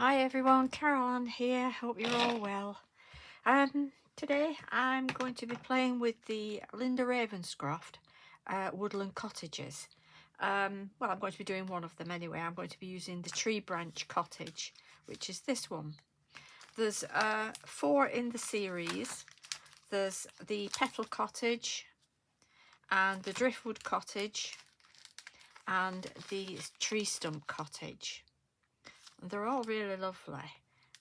Hi everyone, Caroline here. Hope you're all well. Today I'm going to be playing with the Linda Ravenscroft Woodland Cottages. Well, I'm going to be doing one of them anyway. I'm going to be using the tree branch cottage, which is this one. There's 4 in the series. There's the petal cottage and the driftwood cottage and the tree stump cottage. They're all really lovely,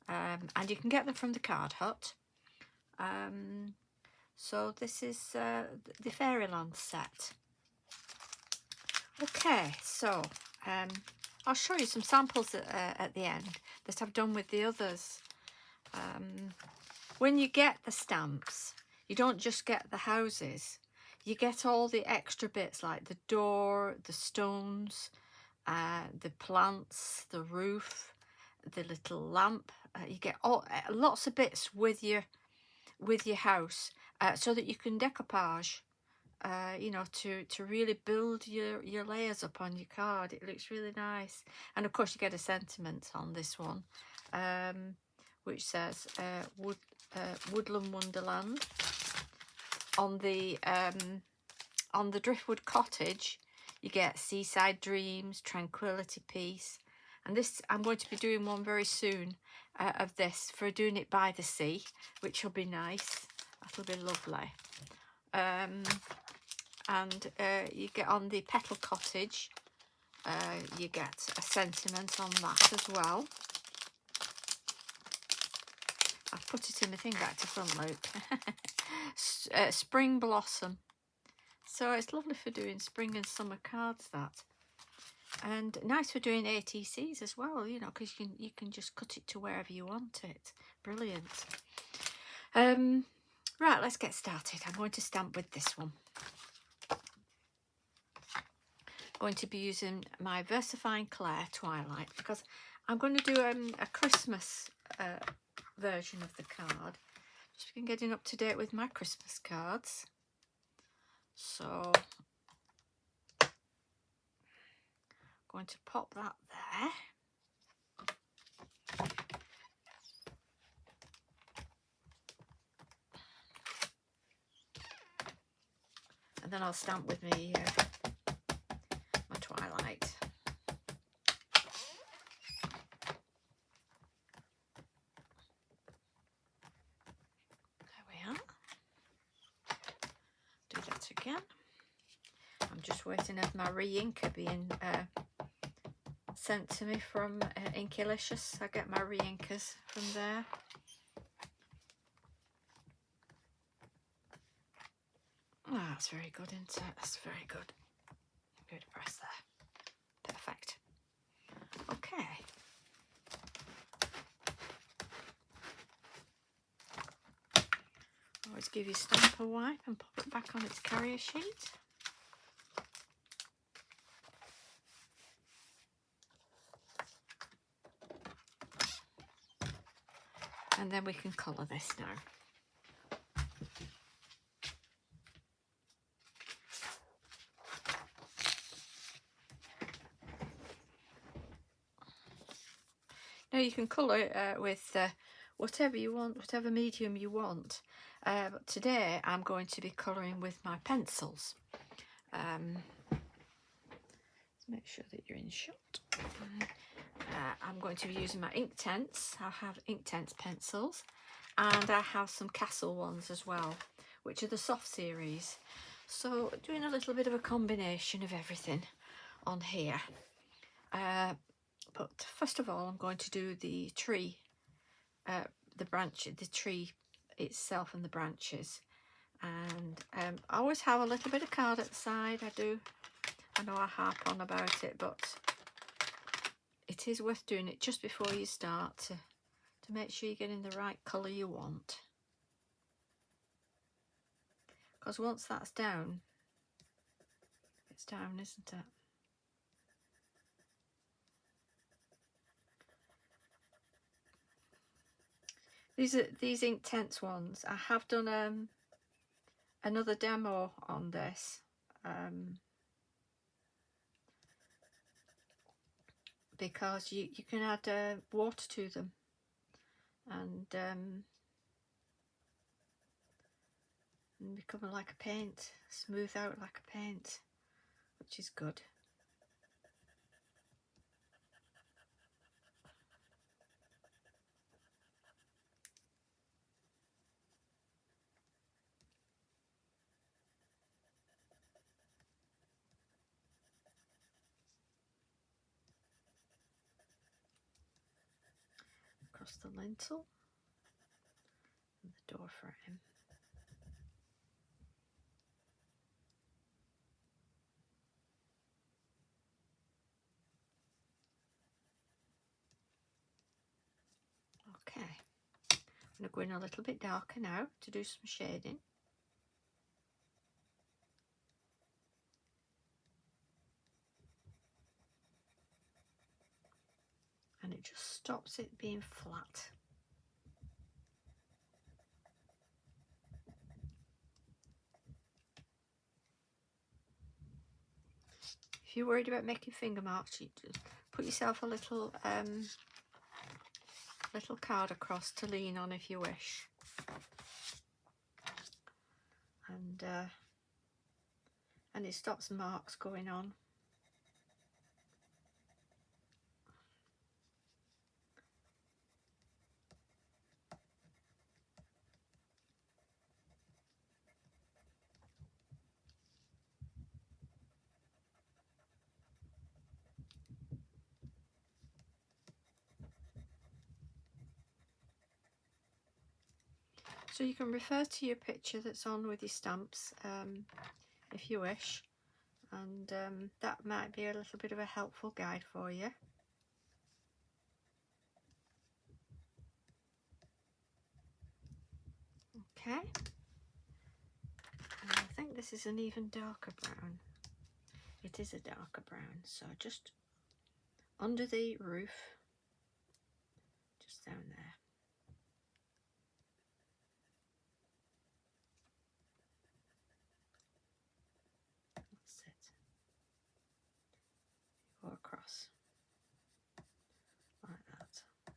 and you can get them from the card hut. So this is the Fairyland set. Okay, so I'll show you some samples at the end that I've done with the others. When you get the stamps, you don't just get the houses, you get all the extra bits like the door, the stones, the plants, the roof, the little lamp. You get lots of bits with your house, so that you can decoupage, you know, to really build your layers up on your card. It looks really nice. And of course you get a sentiment on this one, which says Woodland Wonderland. On the driftwood cottage you get seaside dreams, tranquility, peace. And this, I'm going to be doing one very soon of this, for doing it by the sea, which will be nice. That'll be lovely. And you get on the petal cottage, you get a sentiment on that as well. I've put it in the thing back to front, Luke. Spring blossom. So it's lovely for doing spring and summer cards, that. And nice for doing ATCs as well, you know, because you can just cut it to wherever you want it. Brilliant. Right, let's get started. I'm going to stamp with this one. I'm going to be using my VersaFine Claire Twilight, because I'm going to do a Christmas version of the card. Just been getting up to date with my Christmas cards. So going to pop that there. And then I'll stamp with me my Twilight. There we are. Do that again. I'm just waiting for my re-inker being sent to me from Inkylicious. I get my re-inkers from there. Oh, that's very good, isn't it? That's very good. Good press there. Perfect. Okay. Always give your stamp a wipe and pop it back on its carrier sheet. And then we can colour this now. Now you can colour with whatever you want, whatever medium you want. But today I'm going to be colouring with my pencils. Let's make sure that you're in shot. I'm going to be using my Inktense. I have Inktense pencils, and I have some Castle ones as well, which are the soft series. So doing a little bit of a combination of everything on here. But first of all, I'm going to do the tree, the tree itself and the branches. And I always have a little bit of card at the side. I know I harp on about it, but it is worth doing it just before you start to make sure you're getting the right colour you want. Because once that's down, it's down, isn't it? These Inktense ones. I have done another demo on this, because you can add water to them and become like a paint, smooth out like a paint, which is good. Across the lintel and the door frame. Okay, I'm going to go in a little bit darker now to do some shading. And it just stops it being flat. If you're worried about making finger marks, you just put yourself a little card across to lean on if you wish. And it stops marks going on. So you can refer to your picture that's on with your stamps if you wish, and that might be a little bit of a helpful guide for you. Okay, and I think this is an even darker brown. It is a darker brown, so just under the roof, just down there. That's it. Go across like that.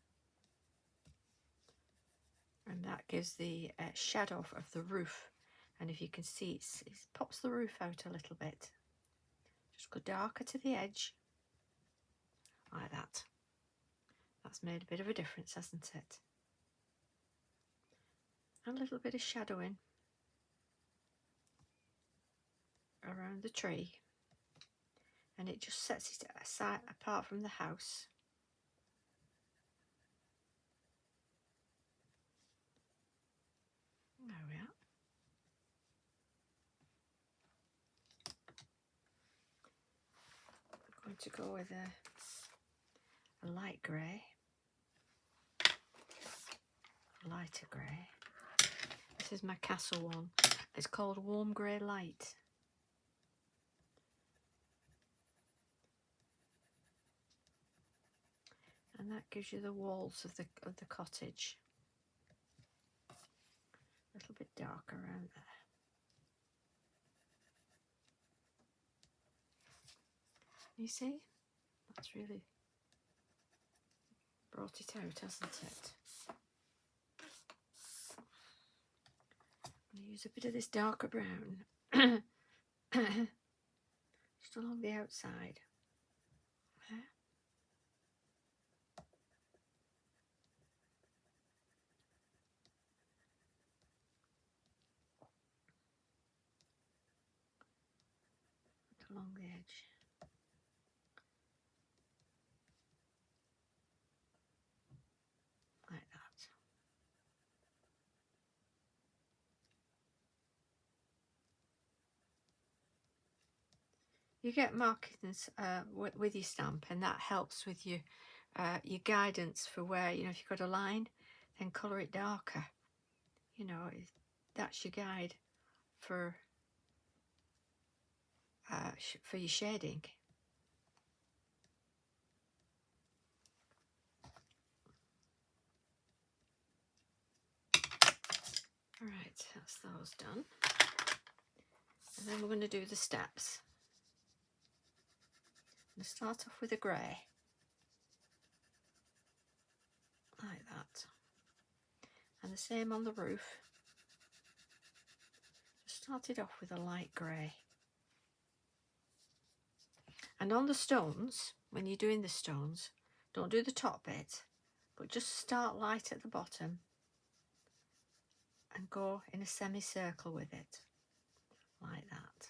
And that gives the shadow of the roof. And if you can see, it pops the roof out a little bit. Just go darker to the edge, like that. That's made a bit of a difference, hasn't it? And a little bit of shadowing around the tree. And it just sets it aside, apart from the house. There we are. I'm going to go with a light grey, a lighter grey. This is my castle one. It's called Warm Grey Light. And that gives you the walls of the cottage. A little bit darker around there. You see? That's really brought it out, hasn't it? I'm going to use a bit of this darker brown just along the outside. There. Along the edge. Like that. You get markings with your stamp, and that helps with your guidance for where, you know, if you've got a line, then colour it darker. You know, that's your guide for your shading. Alright, that's those done. And then we're going to do the steps. I'm going to start off with a grey. that. And the same on the roof. Just started off with a light grey. And on the stones, when you're doing the stones, don't do the top bit, but just start light at the bottom and go in a semicircle with it, like that.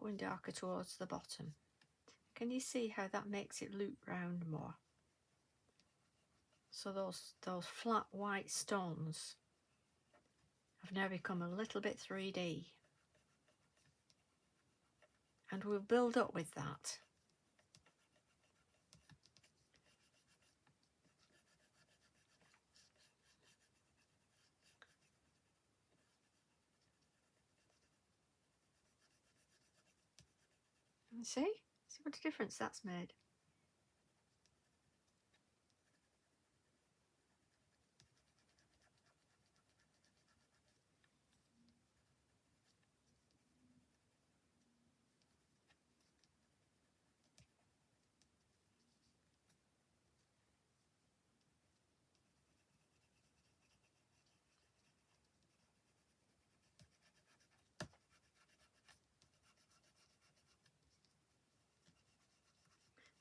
Going darker towards the bottom. Can you see how that makes it loop round more? So those flat white stones have now become a little bit 3D. And we'll build up with that. And see what a difference that's made.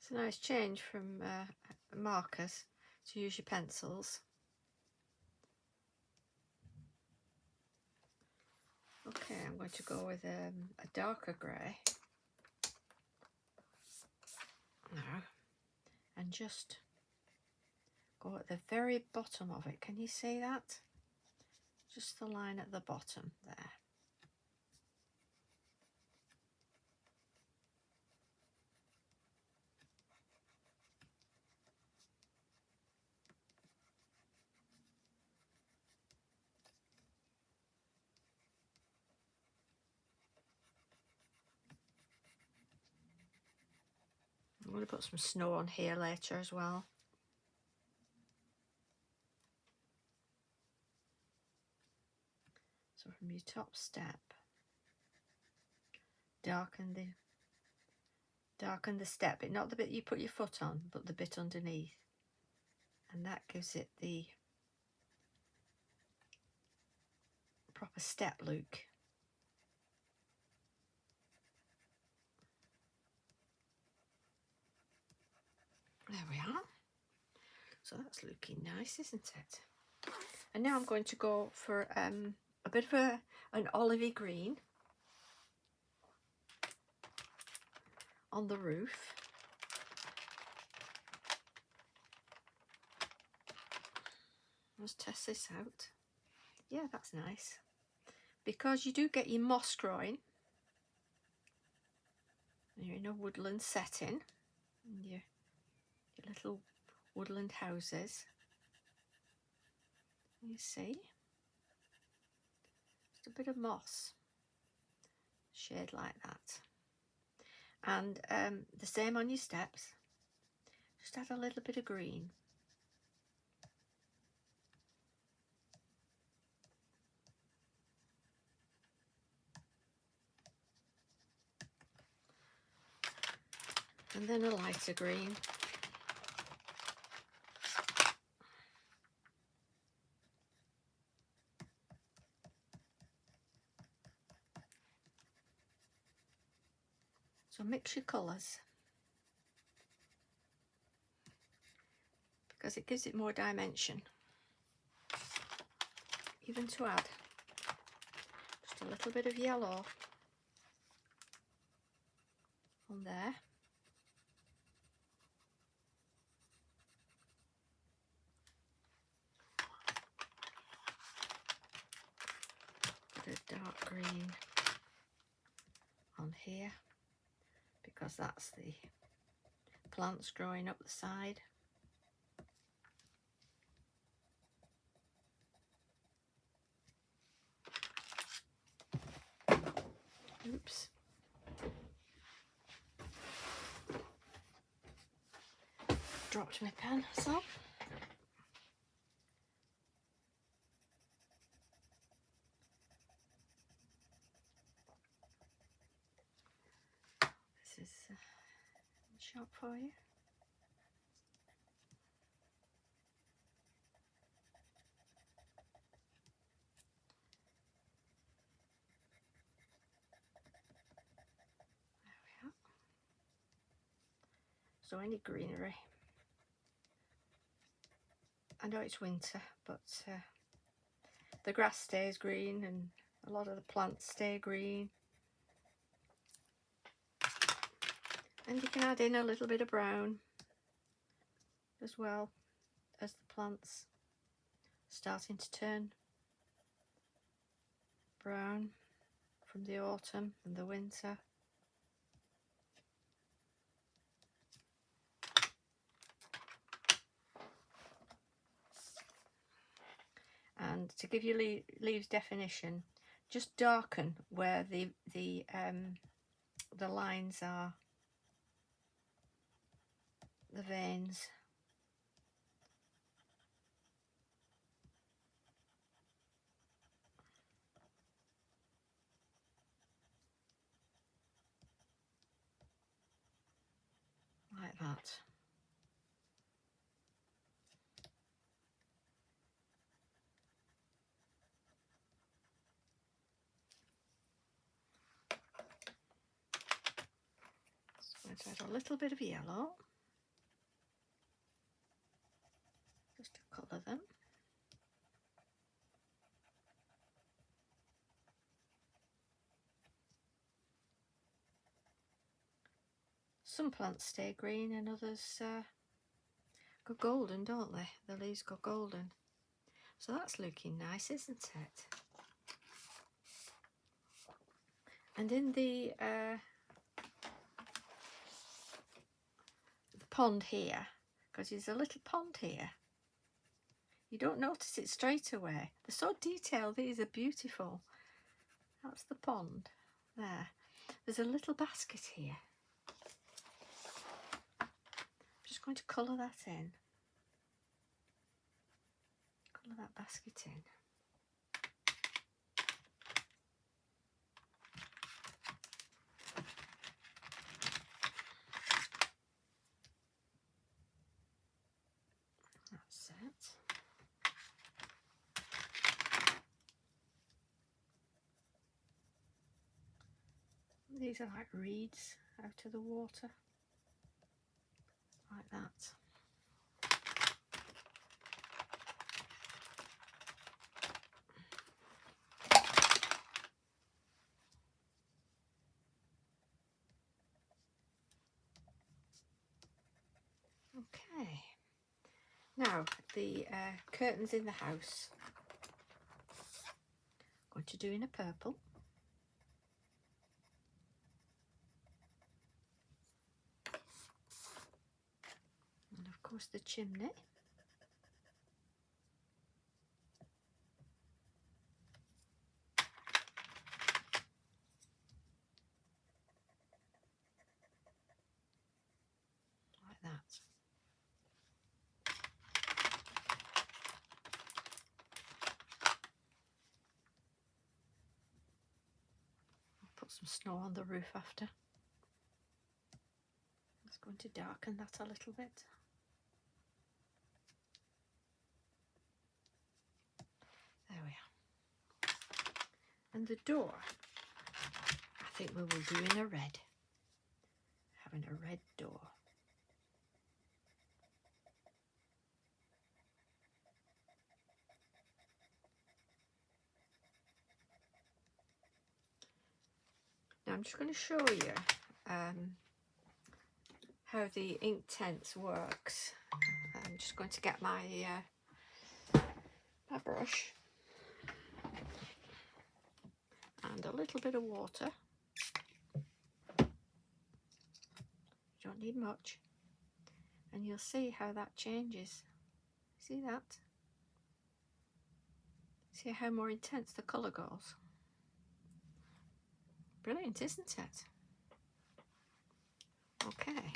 It's a nice change from markers to use your pencils. Okay, I'm going to go with a darker grey now, and just go at the very bottom of it. Can you see that? Just the line at the bottom there. I'm going to put some snow on here later as well. So from your top step, darken the step bit, not the bit you put your foot on, but the bit underneath. And that gives it the proper step look. There we are. So that's looking nice, isn't it? And now I'm going to go for a bit of an olivey green on the roof. Let's test this out. Yeah, that's nice. Because you do get your moss growing. You're in a woodland setting. And your little woodland houses. You see? Just a bit of moss. Shade like that. And the same on your steps. Just add a little bit of green. And then a lighter green. So mix your colours, because it gives it more dimension. Even to add just a little bit of yellow on there. Bit of dark green on here, because that's the plants growing up the side. Oops. Dropped my pen, so. This is shop for you. So any greenery. I know it's winter, but the grass stays green and a lot of the plants stay green. And you can add in a little bit of brown as well as the plants starting to turn brown from the autumn and the winter. And to give you leaves definition, just darken where the lines are, the veins. Like that. Let's add a little bit of yellow, just to colour them. Some plants stay green and others go golden, don't they? The leaves go golden. So that's looking nice, isn't it? And in the pond here, because there's a little pond here, you don't notice it straight away. They're so detailed. These are beautiful. That's the pond there. There's a little basket here. I'm just going to colour that in. Colour that basket in. That's it. These are like reeds out of the water, like that. Okay, now the curtains in the house. I'm going to do in a purple. And of course the chimney. Like that. I'll put some snow on the roof after. It's going to darken that a little bit. There we are. And the door, I think we will do in a red. Having a red door. Now I'm just going to show you how the Inktense works. I'm just going to get my brush and a little bit of water. You don't need much, and you'll see how that changes. See that? See how more intense the colour goes. Brilliant, isn't it? Okay.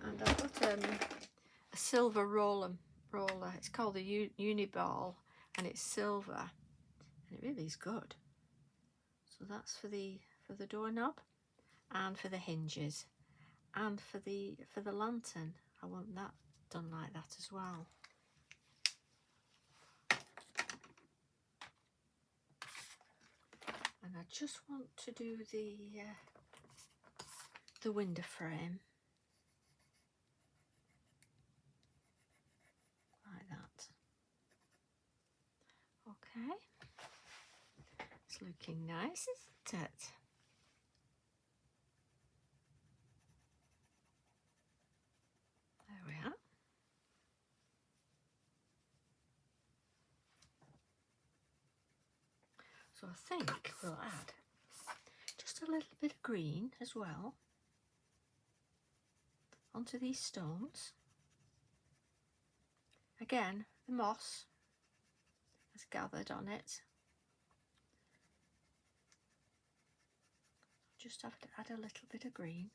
And I've got a silver roller. It's called the Uniball, and it's silver, and it really is good. So that's for the doorknob, and for the hinges, and for the lantern. I want that done like that as well. And I just want to do the window frame like that. Okay, it's looking nice, isn't it? There we are. So I think we'll add just a little bit of green as well onto these stones. Again, the moss has gathered on it. Just have to add a little bit of green.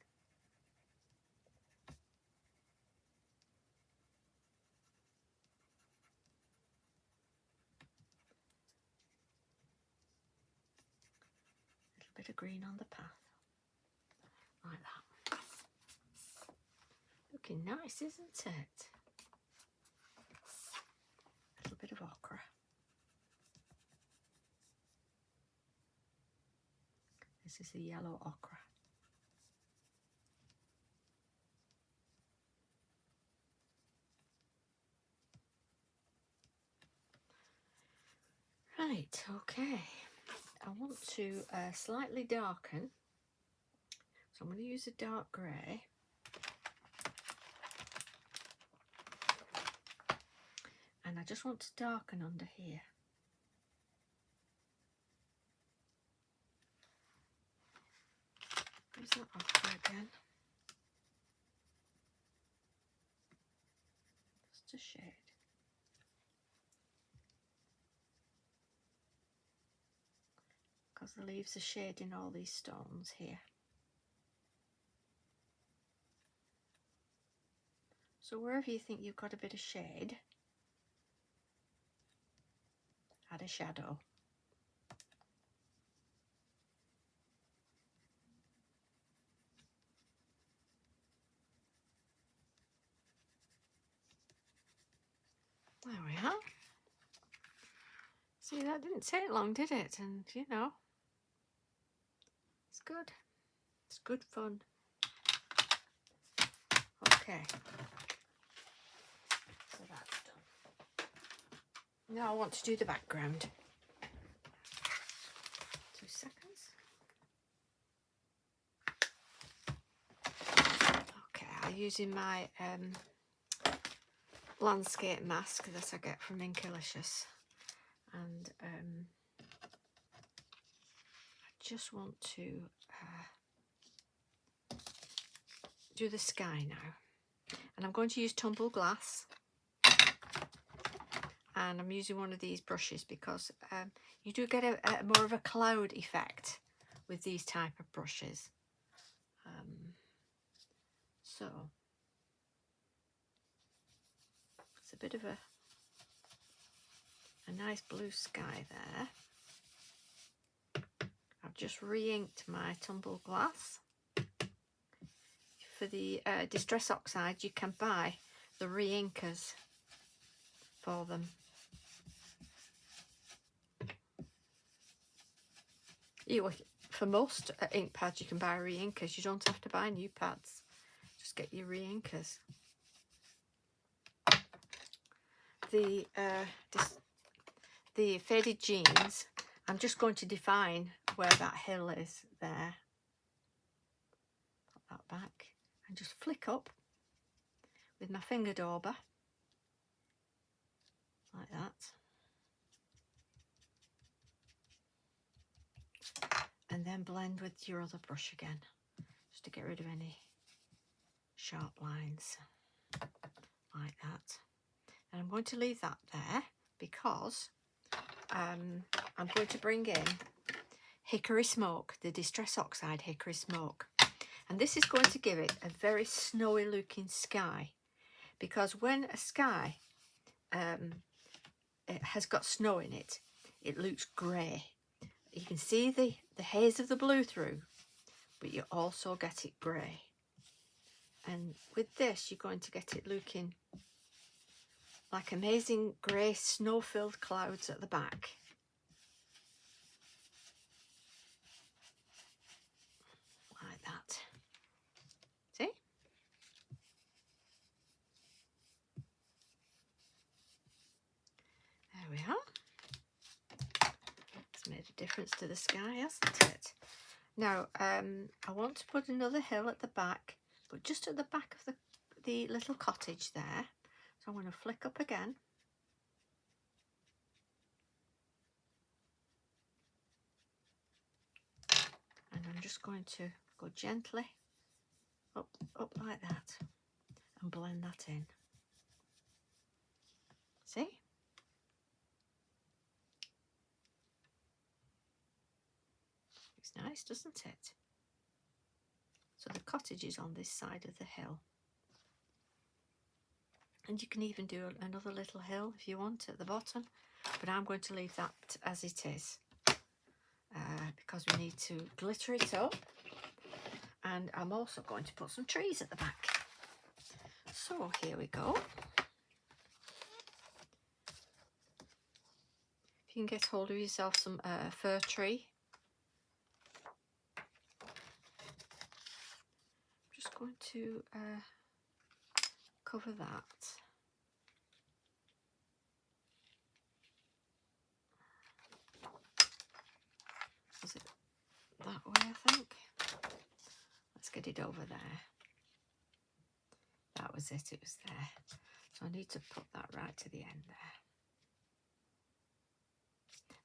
A little bit of green on the path. Like that. Looking nice, isn't it? A little bit of ochre. This is the yellow ochre. Right, okay. I want to slightly darken. So I'm going to use a dark grey. And I just want to darken under here. Where's that ochre again? Just a shade. Because the leaves are shading all these stones here. So wherever you think you've got a bit of shade, add a shadow. There we are. See, that didn't take long, did it? And you know, it's good. It's good fun. Okay. So that's done. Now I want to do the background. 2 seconds. Okay, I'm using my landscape mask that I get from Inkalicious. And I just want to do the sky now. And I'm going to use tumbled glass. And I'm using one of these brushes because you do get a more of a cloud effect with these type of brushes. So it's a bit of a nice blue sky there. I've just re-inked my tumbled glass. For the Distress Oxide, you can buy the re-inkers for them. For most ink pads, you can buy re-inkers. You don't have to buy new pads. Just get your re-inkers. The faded jeans, I'm just going to define where that hill is there. Put that back and just flick up with my finger dauber like that. And then blend with your other brush again, just to get rid of any sharp lines like that. And I'm going to leave that there because I'm going to bring in Hickory Smoke, the Distress Oxide Hickory Smoke. And this is going to give it a very snowy looking sky, because when a sky it has got snow in it, it looks grey. You can see the haze of the blue through, but you also get it grey. And with this, you're going to get it looking like amazing grey snow-filled clouds at the back. difference to the sky, hasn't it? Now, I want to put another hill at the back, but just at the back of the little cottage there. So I'm going to flick up again. And I'm just going to go gently up like that and blend that in. See? It's nice, doesn't it? So the cottage is on this side of the hill. And you can even do another little hill if you want at the bottom. But I'm going to leave that as it is. Because we need to glitter it up. And I'm also going to put some trees at the back. So here we go. If you can get hold of yourself some fir tree. I'm just going to cover that. Was it that way, I think? Let's get it over there. That was it, it was there. So I need to put that right to the end there.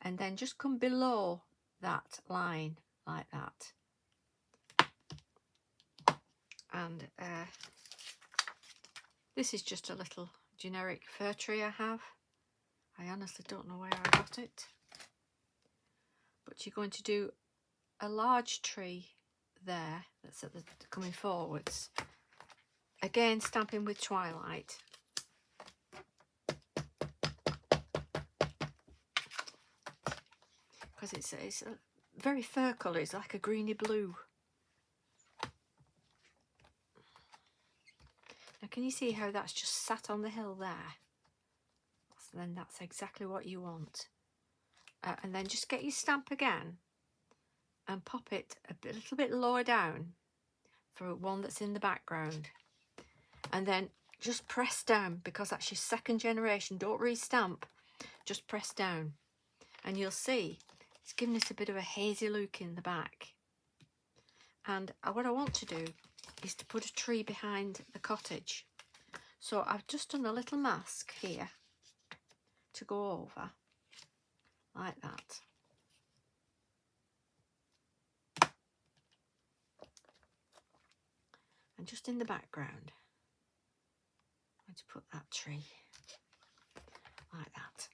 And then just come below that line like that. And this is just a little generic fir tree I have. I honestly don't know where I got it. But you're going to do a large tree there that's at the coming forwards. Again, stamping with Twilight. Because it's a very fir colour, it's like a greeny blue. Now can you see how that's just sat on the hill there? Then that's exactly what you want. And then just get your stamp again and pop it a little bit lower down for one that's in the background. And then just press down, because that's your second generation. Don't re-stamp, just press down. And you'll see it's giving us a bit of a hazy look in the back. And what I want to do is to put a tree behind the cottage. So I've just done a little mask here to go over like that. And just in the background, I'm going to put that tree like that.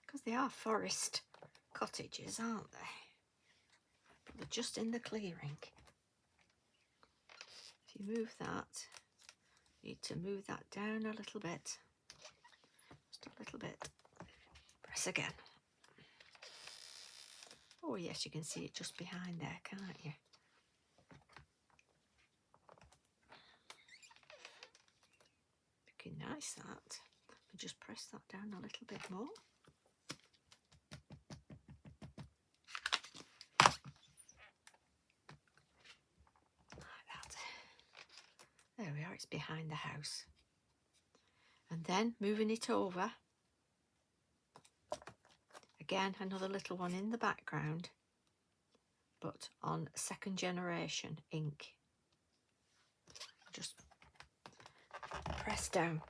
Because they are forest cottages, aren't they? But they're just in the clearing. If you move that, you need to move that down a little bit. Just a little bit. Press again. Oh yes, you can see it just behind there, can't you? Looking nice, that. And just press that down a little bit more. Like that. There we are, it's behind the house. And then moving it over. Again, another little one in the background, but on second generation ink. Just press down,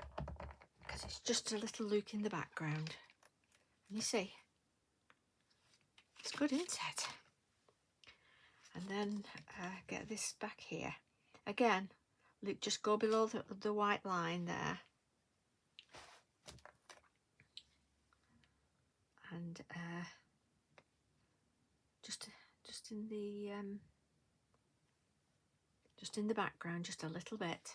because it's just a little look in the background. And you see, it's good, isn't it? And then get this back here. Again, look, just go below the white line there. And just in the background, just a little bit.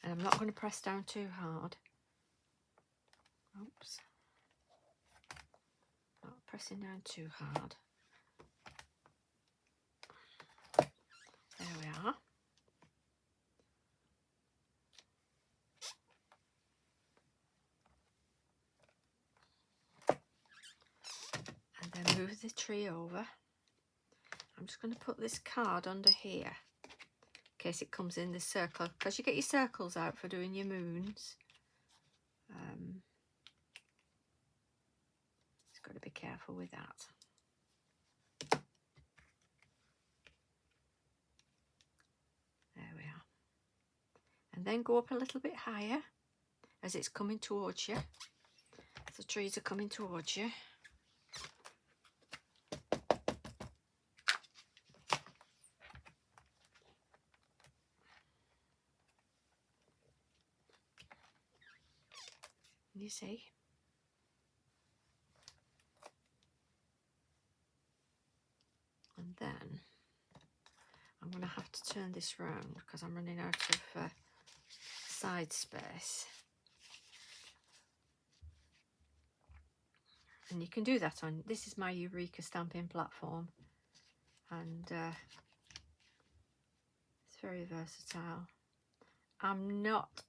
And I'm not going to press down too hard. Oops. Not pressing down too hard. There we are. And the tree over. I'm just going to put this card under here in case it comes in this circle, because you get your circles out for doing your moons. Just got to be careful with that. There we are. And then go up a little bit higher as it's coming towards you. The trees are coming towards you. You see? And then I'm going to have to turn this round because I'm running out of side space. And you can do that on, this is my Eureka stamping platform, and it's very versatile. I'm not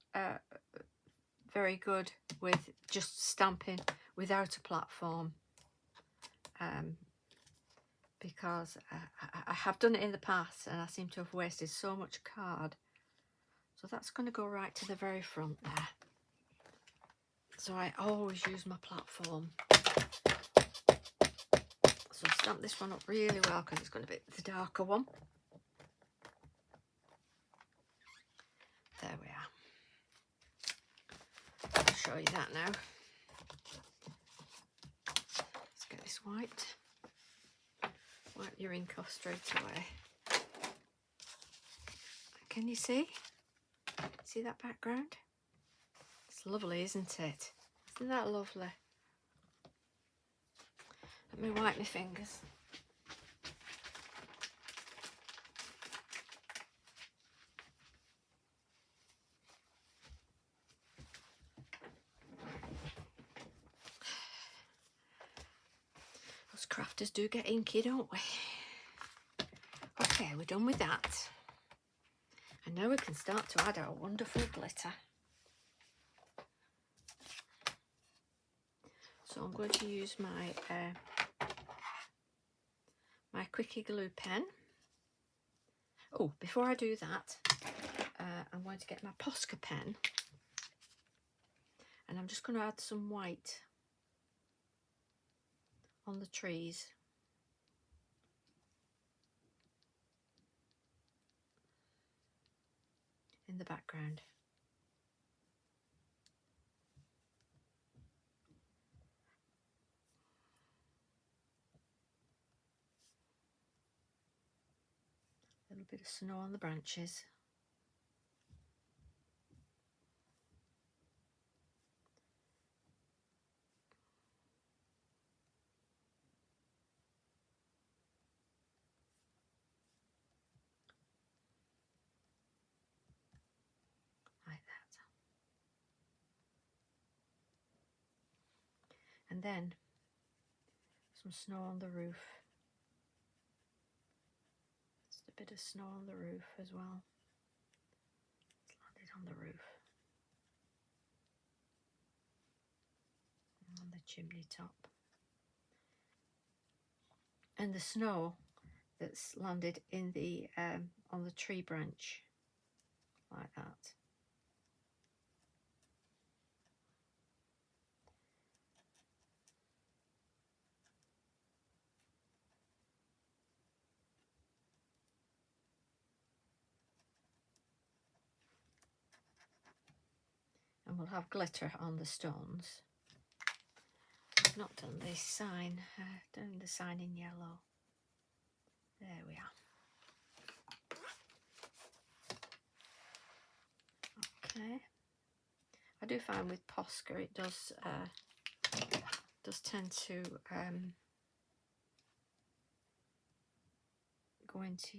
very good with just stamping without a platform, because I have done it in the past and I seem to have wasted so much card. So that's going to go right to the very front there. So I always use my platform. So I'll stamp this one up really well because it's going to be the darker one. There we are. I'll show you that now. Let's get this wiped. Wipe your ink off straight away. Can you see? See that background? It's lovely, isn't it? Isn't that lovely? Let me wipe my fingers. Us crafters do get inky, don't we? Okay, we're done with that. And now we can start to add our wonderful glitter. So I'm going to use my my Quickie glue pen. Oh, before I do that, I'm going to get my Posca pen, and I'm just going to add some white on the trees. In the background. A little bit of snow on the branches. Like that. And then some snow on the roof. Just a bit of snow on the roof as well. It's landed on the roof. On the chimney top. And the snow that's landed in the on the tree branch, like that. And we'll have glitter on the stones. I've not done this sign, done the sign in yellow. There we are. Okay. I do find with Posca it does tend to go into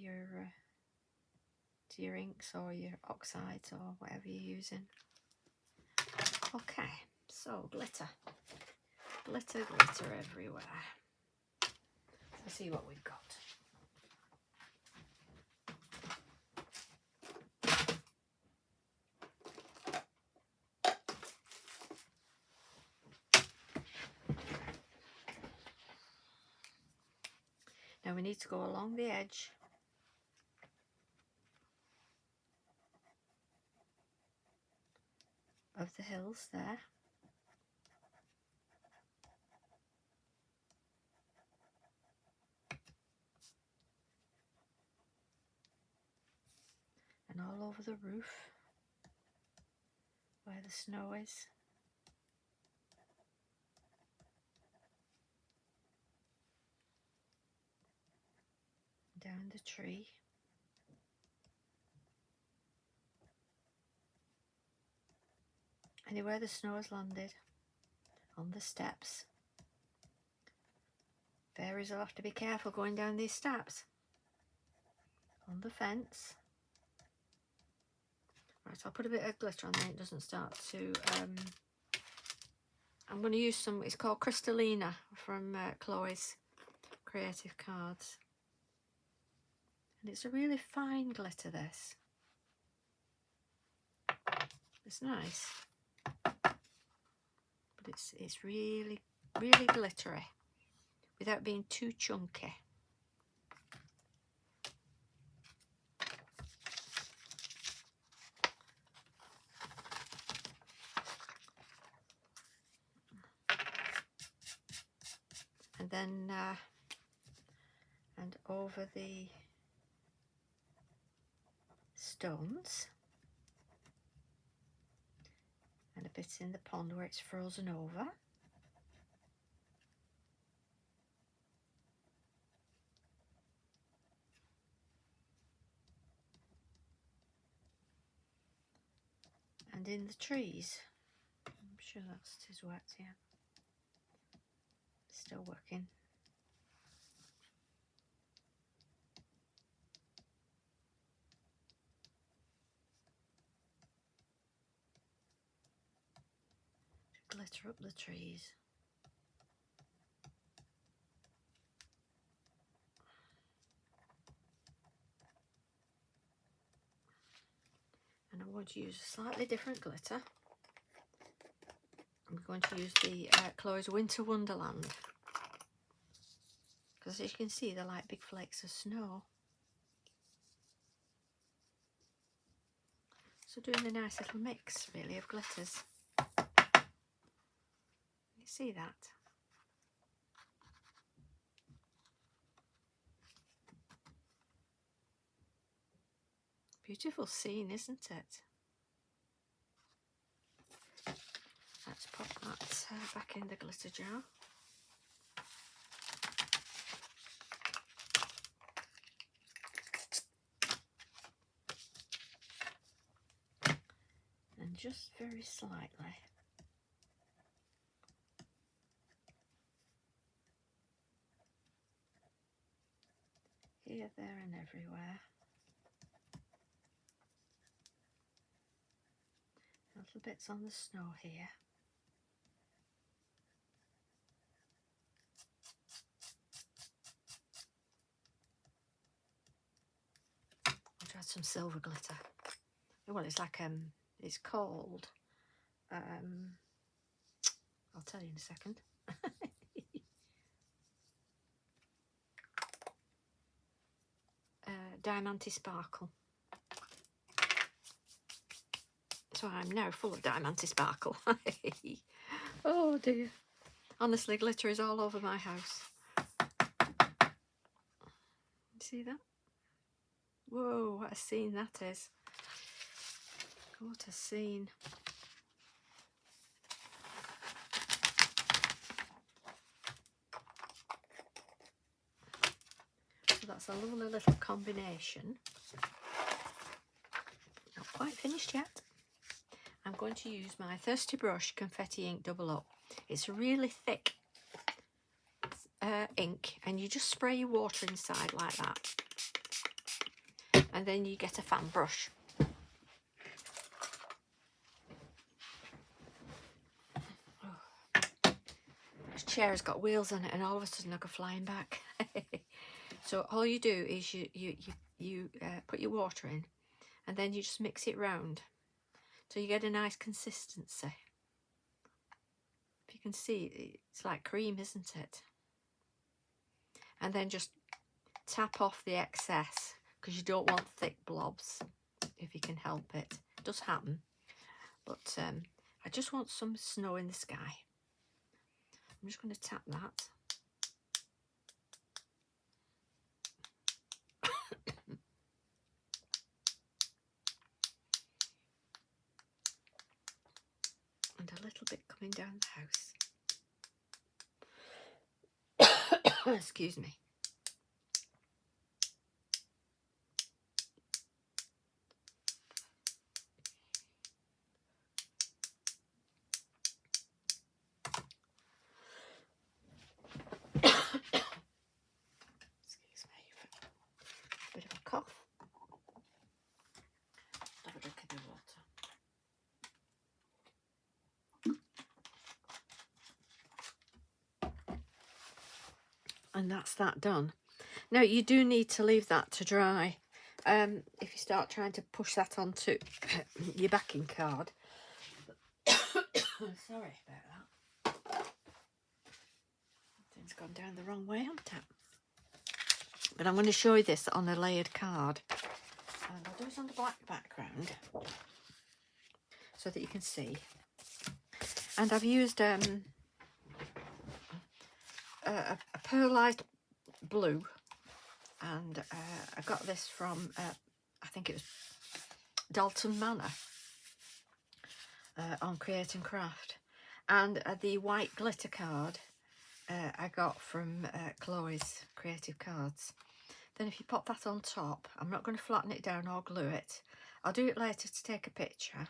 your inks or your oxides or whatever you're using. Okay, so glitter. Glitter, glitter everywhere. Let's see what we've got. Now we need to go along the edge of the hills there. And all over the roof where the snow is. Down the tree. Anywhere the snow has landed. On the steps. Fairies will have to be careful going down these steps. On the fence. Right, so I'll put a bit of glitter on there, it doesn't start to... I'm going to use some, it's called Crystallina from Chloe's Creative Cards. And it's a really fine glitter, this. It's nice. But it's really, really glittery. Without being too chunky. And then, and over the stones, and a bit in the pond where it's frozen over. And in the trees. I'm sure that's too wet, yeah. Still working. To glitter up the trees. And I'm going to use a slightly different glitter. I'm going to use the Chloe's Winter Wonderland. Because as you can see, they're like big flakes of snow. So doing a nice little mix, really, of glitters. You see that? Beautiful scene, isn't it? Let's pop that back in the glitter jar. And just very slightly. Here, there and everywhere. Little bits on the snow here. I'll add some silver glitter. Well, it's like it's called I'll tell you in a second. Diamante Sparkle. So I'm now full of Diamante Sparkle. Oh dear. Honestly, glitter is all over my house. See that? Whoa, what a scene that is. What a scene. So that's a lovely little combination. Not quite finished yet. I'm going to use my Thirsty Brush Confetti Ink Double Up. It's really thick ink, and you just spray your water inside like that. And then you get a fan brush. This chair has got wheels on it, and all of a sudden I go flying back. So all you do is you put your water in, and then you just mix it round. So you get a nice consistency. If you can see, it's like cream, isn't it? And then just tap off the excess, because you don't want thick blobs if you can help it. It does happen, but I just want some snow in the sky. I'm just going to tap that. And a little bit coming down the house. Excuse me. Excuse me for a bit of a cough. Have a drink of the water. And that's that done. Now you do need to leave that to dry. If you start trying to push that onto your backing card. Sorry about that. Things gone down the wrong way, haven't it? But I'm going to show you this on a layered card. And I'll do it on the black background so that you can see. And I've used a perlite blue, and I got this from I think it was Dalton Manor on Create and Craft, and the white glitter card I got from Chloe's Creative Cards. Then if you pop that on top, I'm not going to flatten it down or glue it. I'll do it later to take a picture,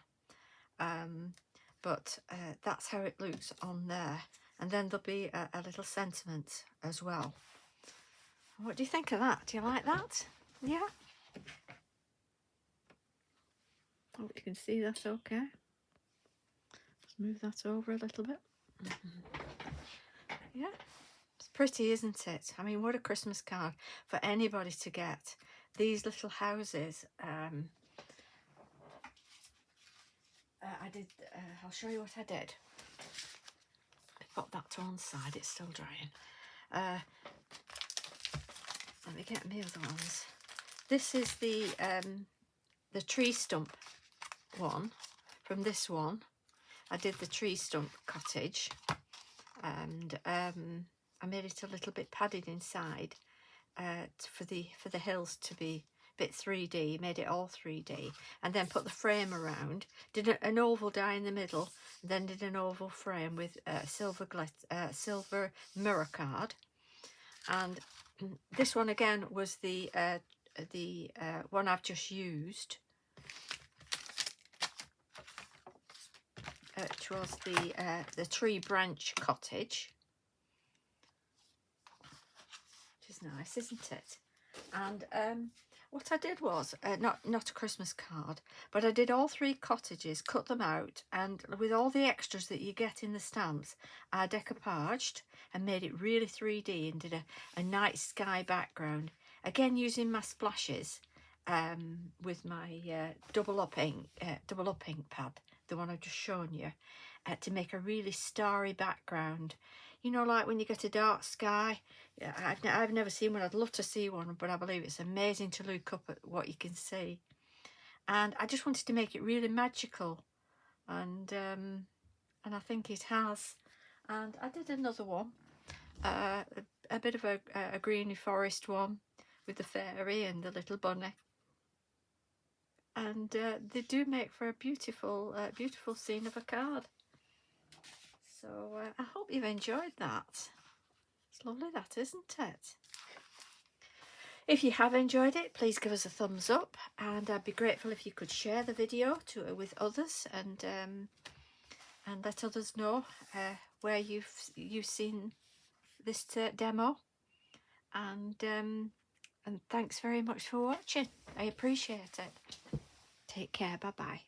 but that's how it looks on there. And then there'll be a little sentiment as well. What do you think of that? Do you like that? Yeah? Hope you can see that okay. Let's move that over a little bit. Yeah? It's pretty, isn't it? I mean, what a Christmas card for anybody to get. These little houses. I'll show you what I did. Pop that to one side, it's still drying. Let me get my other ones. This is the tree stump one from this one. I did the tree stump cottage, and I made it a little bit padded inside for the hills to be a bit 3D. Made it all 3D, and then put the frame around. Did an oval die in the middle, then did an oval frame with silver mirror card. And this one again was the one I've just used, which was the tree branch cottage, which is nice, isn't it? And what I did was not a Christmas card, but I did all 3 cottages, cut them out, and with all the extras that you get in the stamps, I decoupaged and made it really 3D and did a night sky background. Again, using my splashes with my double up ink pad, the one I've just shown you, to make a really starry background. You know, like when you get a dark sky. I've never seen one. I'd love to see one, but I believe it's amazing to look up at what you can see. And I just wanted to make it really magical, and I think it has. And I did another one, a bit of a greeny forest one with the fairy and the little bunny. And they do make for a beautiful beautiful scene of a card. So I hope you've enjoyed that. It's lovely, that, isn't it? If you have enjoyed it, please give us a thumbs up, and I'd be grateful if you could share the video with others, and let others know where you've seen this demo. And thanks very much for watching. I appreciate it. Take care. Bye bye.